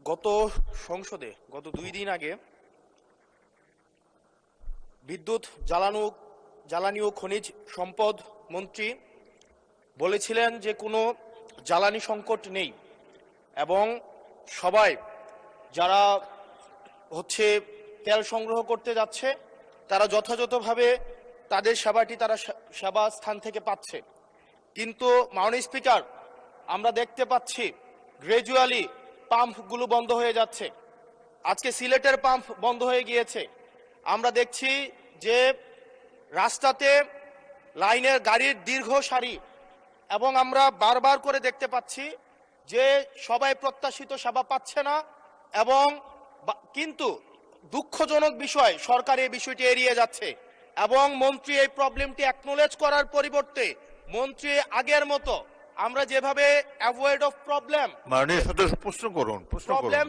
গত সংসদে গত 2 দিন আগে বিদ্যুৎ জ্বালানি ও খনিজ সম্পদ মন্ত্রী বলেছিলেন যে কোনো জ্বালানি সংকট নেই এবং সবাই যারা তেল সংগ্রহ করতে যাচ্ছে তারা যথাযথভাবে তাদের সেবা স্থান থেকে পাচ্ছে। কিন্তু মাননীয় স্পিকার, আমরা দেখতে পাচ্ছি গ্র্যাজুয়ালি পাম্পগুলো বন্ধ হয়ে যাচ্ছে। আজকে সিলেটের পাম্প বন্ধ হয়ে গিয়েছে। আমরা দেখছি যে রাস্তাতে লাইনের গাড়ির দীর্ঘ সারি এবং আমরা বারবার করে দেখতে পাচ্ছি যে সবাই প্রত্যাশিত সেবা পাচ্ছে না। এবং কিন্তু দুঃখজনক বিষয়, সরকার এই বিষয়টি এড়িয়ে যাচ্ছে এবং মন্ত্রী এই প্রবলেমটি অ্যাকনোলেজ করার পরিবর্তে মন্ত্রী আগের মতো আমরা যেভাবে অ্যাভয়েড অফ প্রবলেম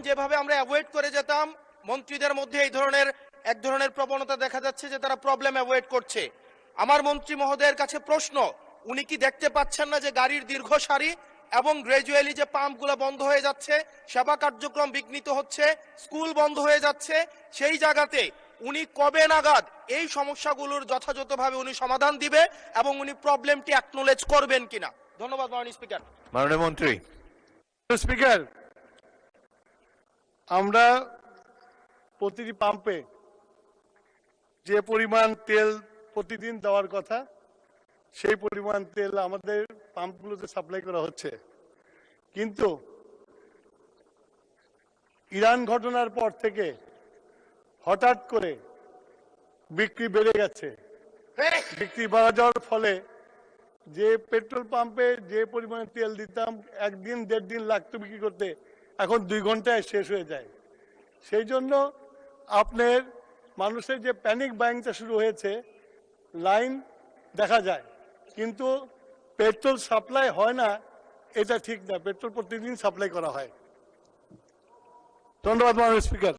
যেভাবে আমরা অ্যাভয়েড করে যেতাম, মন্ত্রীদের মধ্যে এক ধরনের প্রবণতা দেখা যাচ্ছে যে তারা প্রবলেম অ্যাভয়েড করছে। আমার মন্ত্রী মহোদয়ের কাছে প্রশ্ন, উনি কি দেখতে পাচ্ছেন না যে গাড়ির দীর্ঘ সারি এবং গ্র্যাজুয়ালি যে পাম্পগুলো বন্ধ হয়ে যাচ্ছে, সেবা কার্যক্রম বিঘ্নিত হচ্ছে, স্কুল বন্ধ হয়ে যাচ্ছে? সেই জায়গাতে উনি কবে নাগাদ এই সমস্যাগুলোর যথাযথভাবে উনি সমাধান দিবে এবং উনি প্রবলেমটি অ্যাকনোলেজ করবেন কিনা? ধন্যবাদ মাননীয় স্পিকার। মাননীয় মন্ত্রী। স্পিকার, আমরা প্রতিটি পাম্পে যে পরিমাণ তেল প্রতিদিন দেওয়ার কথা সেই পরিমাণ তেল আমাদের পাম্পগুলোতে সাপ্লাই করা হচ্ছে, কিন্তু ইরান ঘটনার পর থেকে হঠাৎ করে বিক্রি বেড়ে গেছে। বিক্রি বাড়া যাওয়ার ফলে যে পেট্রোল পাম্পে যে পরিমাণে তেল দিতাম 1 দিন 1.5 দিন লাগতো বিক্রি করতে, এখন 2 ঘন্টায় শেষ হয়ে যায়। সেই জন্য আপনার মানুষের যে প্যানিক বাইংটা শুরু হয়েছে, লাইন দেখা যায় কিন্তু পেট্রোল সাপ্লাই হয় না, এটা ঠিক না। পেট্রোল প্রতিদিন সাপ্লাই করা হয়। ধন্যবাদ মাননীয় স্পিকার।